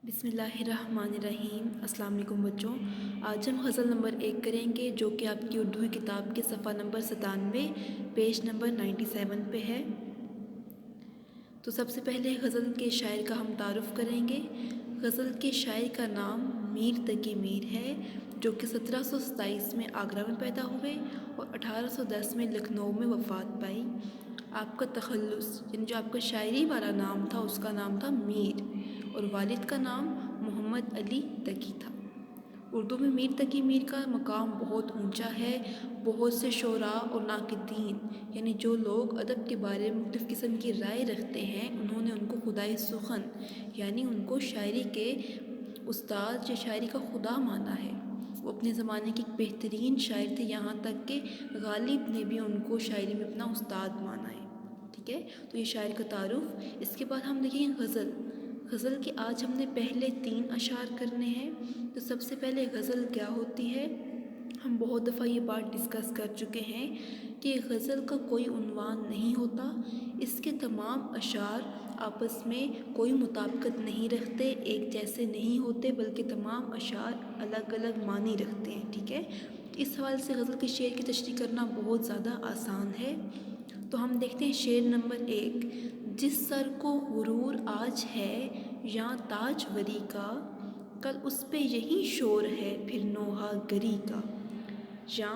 بسم اللہ الرحمن الرحیم۔ السلام علیکم بچوں، آج ہم غزل نمبر 1 کریں گے جو کہ آپ کی اردو کتاب کے صفحہ نمبر 97 پیج نمبر 97 پہ ہے۔ تو سب سے پہلے غزل کے شاعر کا ہم تعارف کریں گے۔ غزل کے شاعر کا نام میر تقی میر ہے، جو کہ 1727 میں آگرہ میں پیدا ہوئے اور 1810 میں لکھنؤ میں وفات پائی۔ آپ کا تخلص یعنی جو آپ کا شاعری والا نام تھا اس کا نام تھا میر، اور والد کا نام محمد علی تقی تھا۔ اردو میں میر تقی میر کا مقام بہت اونچا ہے۔ بہت سے شعراء اور ناقدین یعنی جو لوگ ادب کے بارے میں مختلف قسم کی رائے رکھتے ہیں، انہوں نے ان کو خدائے سخن یعنی ان کو شاعری کے استاد یا شاعری کا خدا مانا ہے۔ وہ اپنے زمانے کے ایک بہترین شاعر تھے، یہاں تک کہ غالب نے بھی ان کو شاعری میں اپنا استاد مانا ہے۔ ٹھیک ہے، تو یہ شاعر کا تعارف۔ اس کے بعد ہم دیکھیں گے غزل۔ غزل کے آج ہم نے پہلے 3 اشعار کرنے ہیں۔ تو سب سے پہلے غزل کیا ہوتی ہے؟ ہم بہت دفعہ یہ بات ڈسکس کر چکے ہیں کہ غزل کا کوئی عنوان نہیں ہوتا، اس کے تمام اشعار آپس میں کوئی مطابقت نہیں رکھتے، ایک جیسے نہیں ہوتے، بلکہ تمام اشعار الگ الگ معنی رکھتے ہیں۔ ٹھیک ہے، اس حوالے سے غزل کے شعر کی تشریح کرنا بہت زیادہ آسان ہے۔ تو ہم دیکھتے ہیں شعر نمبر 1۔ جس سر کو غرور آج ہے یا تاج وری کا، کل اس پہ یہی شور ہے پھر نوحہ گری کا۔ یا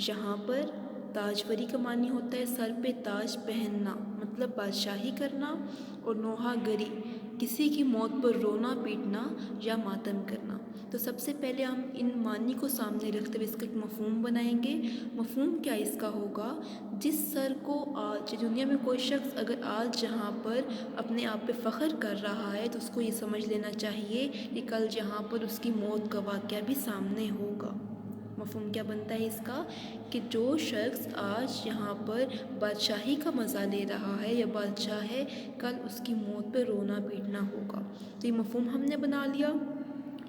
یہاں پر تاج وری کا معنی ہوتا ہے سر پہ تاج پہننا، مطلب بادشاہی کرنا، اور نوحہ گری کسی کی موت پر رونا پیٹنا یا ماتم کرنا۔ تو سب سے پہلے ہم ان معنی کو سامنے رکھتے ہوئے اس کا ایک مفہوم بنائیں گے۔ مفہوم کیا اس کا ہوگا؟ جس سر کو آج دنیا میں کوئی شخص اگر آج جہاں پر اپنے آپ پہ فخر کر رہا ہے تو اس کو یہ سمجھ لینا چاہیے کہ کل جہاں پر اس کی موت کا واقعہ بھی سامنے ہوگا۔ مفہوم کیا بنتا ہے اس کا؟ کہ جو شخص آج یہاں پر بادشاہی کا مزہ لے رہا ہے یا بادشاہ ہے، کل اس کی موت پہ رونا پیٹنا ہوگا۔ تو یہ مفہوم ہم نے بنا لیا۔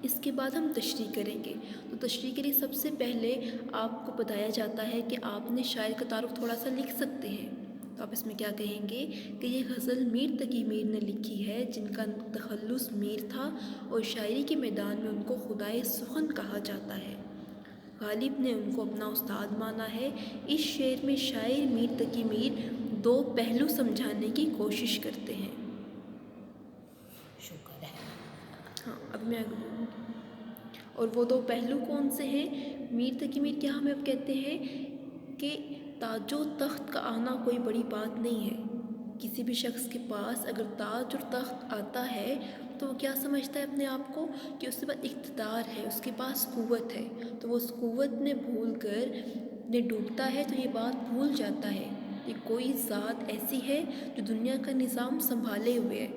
اس کے بعد ہم تشریح کریں گے۔ تو تشریح کے لیے سب سے پہلے آپ کو بتایا جاتا ہے کہ آپ نے شاعر کا تعارف تھوڑا سا لکھ سکتے ہیں۔ تو آپ اس میں کیا کہیں گے کہ یہ غزل میر تقی میر نے لکھی ہے، جن کا تخلص میر تھا اور شاعری کے میدان میں ان کو خدائے سخن کہا جاتا ہے۔ غالب نے ان کو اپنا استاد مانا ہے۔ اس شعر میں شاعر میر تقی میر 2 پہلو سمجھانے کی کوشش کرتے ہیں۔ شکر ہے۔ ہاں، اب میں آگے بولوں گی۔ اور وہ 2 پہلو کون سے ہیں؟ میر تقی میر کیا ہمیں اب کہتے ہیں کہ تاج و تخت کا آنا کوئی بڑی بات نہیں ہے۔ کسی بھی شخص کے پاس اگر تاج اور تخت آتا ہے تو وہ کیا سمجھتا ہے اپنے آپ کو؟ کہ اس کے پاس اقتدار ہے، اس کے پاس قوت ہے۔ تو وہ اس قوت نے بھول کر نے ڈوبتا ہے تو یہ بات بھول جاتا ہے کہ کوئی ذات ایسی ہے جو دنیا کا نظام سنبھالے ہوئے ہے۔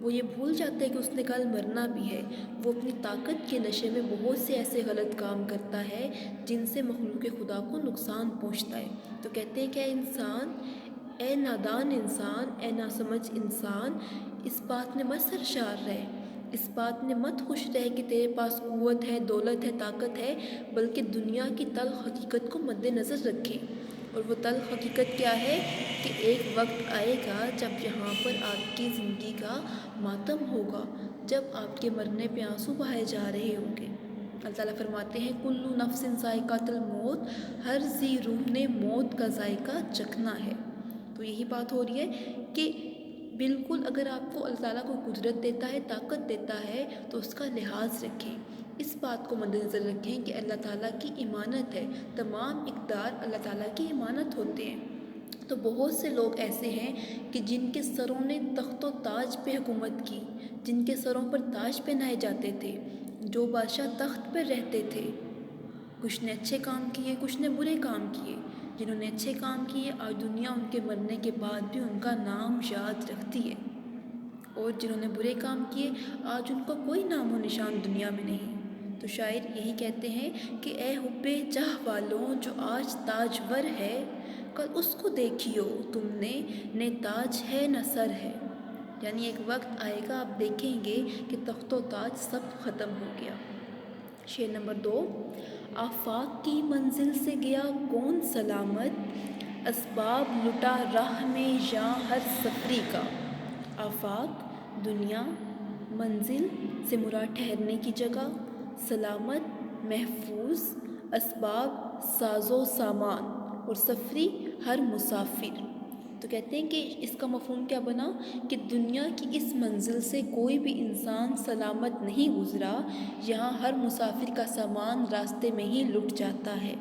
وہ یہ بھول جاتا ہے کہ اس نے کل مرنا بھی ہے۔ وہ اپنی طاقت کے نشے میں بہت سے ایسے غلط کام کرتا ہے جن سے مخلوق خدا کو نقصان پہنچتا ہے۔ تو کہتے ہیں کہ اے انسان، اے نادان انسان، اے ناسمجھ انسان، اس بات میں مت سرشار رہ، اس بات میں مت خوش رہ کہ تیرے پاس قوت ہے، دولت ہے، طاقت ہے، بلکہ دنیا کی تلخ حقیقت کو مد نظر رکھے۔ اور وہ تلخ حقیقت کیا ہے؟ کہ ایک وقت آئے گا جب یہاں پر آپ کی زندگی کا ماتم ہوگا، جب آپ کے مرنے پہ آنسو بہائے جا رہے ہوں گے۔ اللہ تعالیٰ فرماتے ہیں کلُّ نفس ذائقۃ الموت، ہر ذی روح نے موت کا ذائقہ چکھنا ہے۔ تو یہی بات ہو رہی ہے کہ بالکل اگر آپ کو اللہ تعالیٰ کو قدرت دیتا ہے، طاقت دیتا ہے تو اس کا لحاظ رکھیں، اس بات کو مد نظر رکھیں کہ اللہ تعالیٰ کی امانت ہے، تمام اقدار اللہ تعالیٰ کی امانت ہوتے ہیں۔ تو بہت سے لوگ ایسے ہیں کہ جن کے سروں نے تخت و تاج پہ حکومت کی، جن کے سروں پر تاج پہنائے جاتے تھے، جو بادشاہ تخت پر رہتے تھے، کچھ نے اچھے کام کیے، کچھ نے برے کام کیے۔ جنہوں نے اچھے کام کیے آج دنیا ان کے مرنے کے بعد بھی ان کا نام یاد رکھتی ہے، اور جنہوں نے برے کام کیے آج ان کا کوئی نام و نشان دنیا میں نہیں۔ تو شاعر یہی کہتے ہیں کہ اے حب جاہ والوں جو آج تاجور ہے، کل اس کو دیکھیو تم نے تاج ہے نہ سر ہے۔ یعنی ایک وقت آئے گا آپ دیکھیں گے کہ تخت و تاج سب ختم ہو گیا۔ شعر نمبر 2۔ آفاق کی منزل سے گیا کون سلامت، اسباب لٹا راہ میں یاں ہر سفری کا۔ آفاق دنیا، منزل سے مراد ٹھہرنے کی جگہ، سلامت، محفوظ، اسباب، ساز و سامان، اور سفری ہر مسافر۔ تو کہتے ہیں کہ اس کا مفہوم کیا بنا کہ دنیا کی اس منزل سے کوئی بھی انسان سلامت نہیں گزرا، یہاں ہر مسافر کا سامان راستے میں ہی لٹ جاتا ہے۔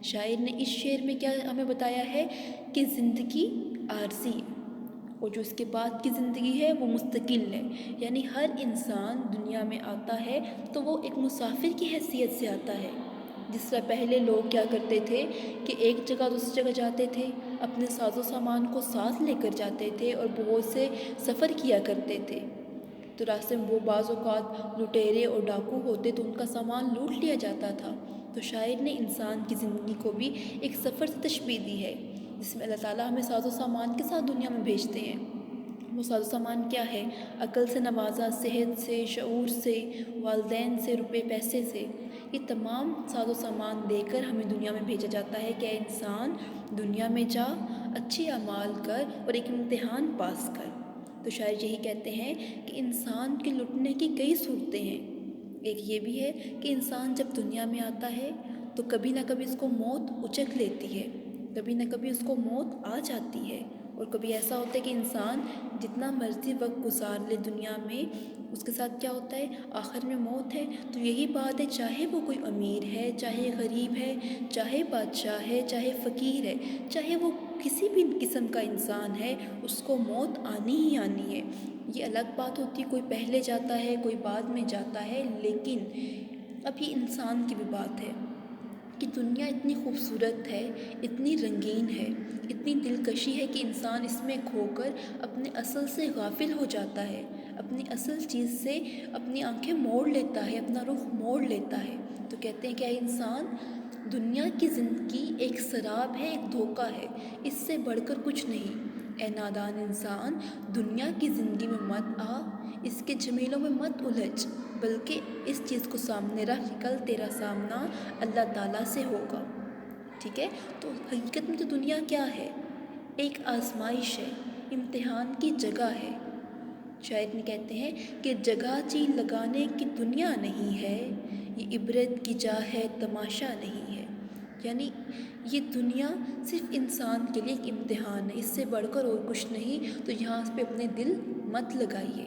شاعر نے اس شعر میں کیا ہمیں بتایا ہے کہ زندگی عارضی ہے اور جو اس کے بعد کی زندگی ہے وہ مستقل ہے، یعنی ہر انسان دنیا میں آتا ہے تو وہ ایک مسافر کی حیثیت سے آتا ہے۔ جس طرح پہلے لوگ کیا کرتے تھے کہ ایک جگہ دوسری جگہ جاتے تھے، اپنے ساز و سامان کو ساتھ لے کر جاتے تھے اور بہت سے سفر کیا کرتے تھے، تو راستے میں وہ بعض اوقات لٹیرے اور ڈاکو ہوتے تو ان کا سامان لوٹ لیا جاتا تھا۔ تو شاعر نے انسان کی زندگی کو بھی ایک سفر سے تشبیہ دی ہے، جس میں اللہ تعالیٰ ہمیں ساز و سامان کے ساتھ دنیا میں بھیجتے ہیں۔ وہ ساز و سامان کیا ہے؟ عقل سے نوازا، صحت سے، شعور سے، والدین سے، روپے پیسے سے، یہ تمام ساز و سامان دے کر ہمیں دنیا میں بھیجا جاتا ہے کہ اے انسان دنیا میں جا، اچھے اعمال کر اور ایک امتحان پاس کر۔ تو شاعر یہی کہتے ہیں کہ انسان کے لٹنے کی کئی صورتیں ہیں۔ ایک یہ بھی ہے کہ انسان جب دنیا میں آتا ہے تو کبھی نہ کبھی اس کو موت اچک لیتی ہے، کبھی نہ کبھی اس کو موت آ جاتی ہے، اور کبھی ایسا ہوتا ہے کہ انسان جتنا مرضی وقت گزار لے دنیا میں، اس کے ساتھ کیا ہوتا ہے؟ آخر میں موت ہے۔ تو یہی بات ہے، چاہے وہ کوئی امیر ہے، چاہے غریب ہے، چاہے بادشاہ ہے، چاہے فقیر ہے، چاہے وہ کسی بھی قسم کا انسان ہے، اس کو موت آنی ہی آنی ہے۔ یہ الگ بات ہوتی ہے کوئی پہلے جاتا ہے کوئی بعد میں جاتا ہے، لیکن اب یہ انسان کی بھی بات ہے کہ دنیا اتنی خوبصورت ہے، اتنی رنگین ہے، اتنی دلکشی ہے کہ انسان اس میں کھو کر اپنے اصل سے غافل ہو جاتا ہے، اپنی اصل چیز سے اپنی آنکھیں موڑ لیتا ہے، اپنا رخ موڑ لیتا ہے۔ تو کہتے ہیں کہ اے انسان دنیا کی زندگی ایک سراب ہے، ایک دھوکہ ہے، اس سے بڑھ کر کچھ نہیں۔ اے نادان انسان دنیا کی زندگی میں مت آ، اس کے جھمیلوں میں مت الجھ، بلکہ اس چیز کو سامنے رکھ کہ کل تیرا سامنا اللہ تعالیٰ سے ہوگا۔ ٹھیک ہے؟ تو حقیقت میں تو دنیا کیا ہے؟ ایک آزمائش ہے، امتحان کی جگہ ہے۔ شاعر میں کہتے ہیں کہ جگہ جی لگانے کی دنیا نہیں ہے، یہ عبرت کی جا ہے تماشا نہیں ہے۔ یعنی یہ دنیا صرف انسان کے لیے ایک امتحان ہے، اس سے بڑھ کر اور کچھ نہیں، تو یہاں پہ اپنے دل مت لگائیے۔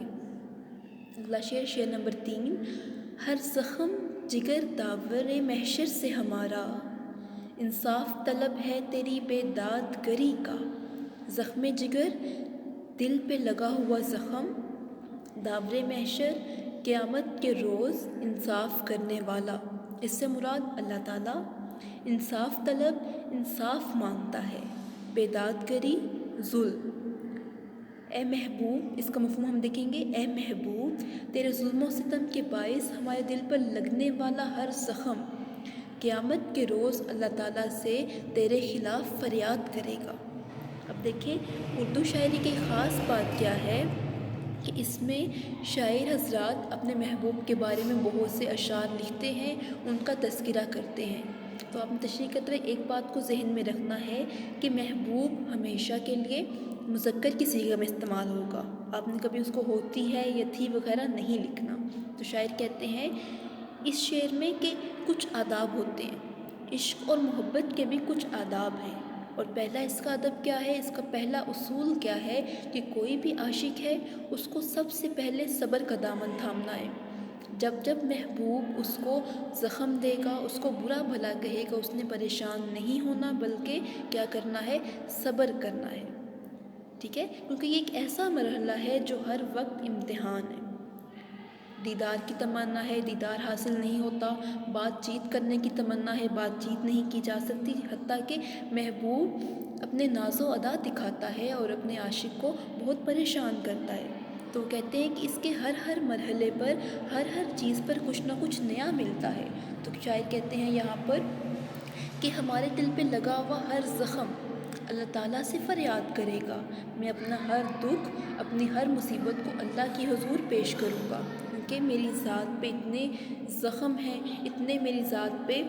اگلا شعر، شعر نمبر 3۔ ہر زخم جگر داور محشر سے ہمارا، انصاف طلب ہے تیری بیداد گری کا۔ زخم جگر دل پہ لگا ہوا زخم، داور محشر قیامت کے روز انصاف کرنے والا۔ اس سے مراد اللہ تعالیٰ انصاف طلب، انصاف مانگتا ہے، بیداد گری ظلم۔ اے محبوب، اس کا مفہوم ہم دیکھیں گے، اے محبوب تیرے ظلم و ستم کے باعث ہمارے دل پر لگنے والا ہر زخم قیامت کے روز اللہ تعالیٰ سے تیرے خلاف فریاد کرے گا۔ اب دیکھیں اردو شاعری کی خاص بات کیا ہے کہ اس میں شاعر حضرات اپنے محبوب کے بارے میں بہت سے اشعار لکھتے ہیں، ان کا تذکرہ کرتے ہیں۔ تو آپ نے تشریح کرتے ہوئے ایک بات کو ذہن میں رکھنا ہے کہ محبوب ہمیشہ کے لیے مذکر کی صیغہ میں استعمال ہوگا، آپ نے کبھی اس کو ہوتی ہے یا تھی وغیرہ نہیں لکھنا۔ تو شاعر کہتے ہیں اس شعر میں کہ کچھ آداب ہوتے ہیں، عشق اور محبت کے بھی کچھ آداب ہیں، اور پہلا اس کا ادب کیا ہے، اس کا پہلا اصول کیا ہے کہ کوئی بھی عاشق ہے اس کو سب سے پہلے صبر کا دامن تھامنا ہے۔ جب جب محبوب اس کو زخم دے گا، اس کو برا بھلا کہے گا، اس نے پریشان نہیں ہونا بلکہ کیا کرنا ہے، صبر کرنا ہے۔ ٹھیک ہے؟ کیونکہ یہ ایک ایسا مرحلہ ہے جو ہر وقت امتحان ہے۔ دیدار کی تمنا ہے، دیدار حاصل نہیں ہوتا، بات چیت کرنے کی تمنا ہے، بات چیت نہیں کی جا سکتی، حتیٰ کہ محبوب اپنے ناز و ادا دکھاتا ہے اور اپنے عاشق کو بہت پریشان کرتا ہے۔ تو وہ کہتے ہیں کہ اس کے ہر ہر مرحلے پر، ہر ہر چیز پر کچھ نہ کچھ نیا ملتا ہے۔ تو شاعر کہتے ہیں یہاں پر کہ ہمارے دل پہ لگا ہوا ہر زخم اللہ تعالیٰ سے فریاد کرے گا، میں اپنا ہر دکھ، اپنی ہر مصیبت کو اللہ کی حضور پیش کروں گا، کیونکہ میری ذات پہ اتنے زخم ہیں، اتنے میری ذات پہ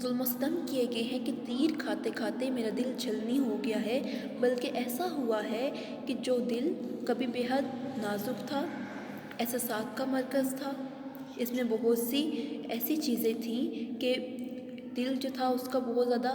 ظلم و ستم کیے گئے ہیں کہ تیر کھاتے کھاتے میرا دل چھلنی ہو گیا ہے، بلکہ ایسا ہوا ہے کہ جو دل کبھی بے حد نازک تھا، احساسات کا مرکز تھا۔ اس میں بہت سی ایسی چیزیں تھیں کہ دل جو تھا اس کا بہت زیادہ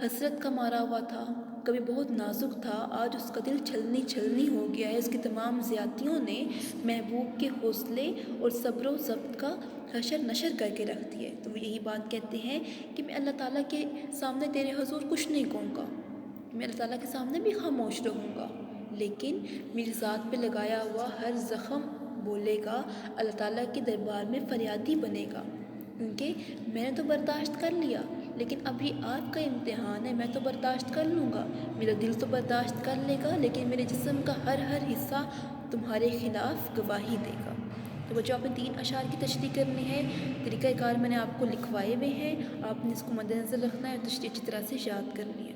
حسرت کا مارا ہوا تھا، کبھی بہت نازک تھا، آج اس کا دل چھلنی چھلنی ہو گیا ہے۔ اس کی تمام زیادتیوں نے محبوب کے حوصلے اور صبر و ضبط کا حشر نشر کر کے رکھ دیا ہے۔ تو وہ یہی بات کہتے ہیں کہ میں اللہ تعالیٰ کے سامنے تیرے حضور کچھ نہیں کہوں گا، میں اللہ تعالیٰ کے سامنے بھی خاموش رہوں گا، لیکن میری ذات پہ لگایا ہوا ہر زخم بولے گا، اللہ تعالیٰ کے دربار میں فریادی بنے گا، کیونکہ میں نے تو برداشت کر لیا، لیکن اب یہ آپ کا امتحان ہے۔ میں تو برداشت کر لوں گا، میرا دل تو برداشت کر لے گا، لیکن میرے جسم کا ہر حصہ تمہارے خلاف گواہی دے گا۔ تو بچوں، آپ نے 3 اشعار کی تشریح کرنی ہے۔ طریقہ کار میں نے آپ کو لکھوائے ہوئے ہیں، آپ نے اس کو مد نظر رکھنا ہے اور تشریح اچھی طرح سے یاد کرنی ہے۔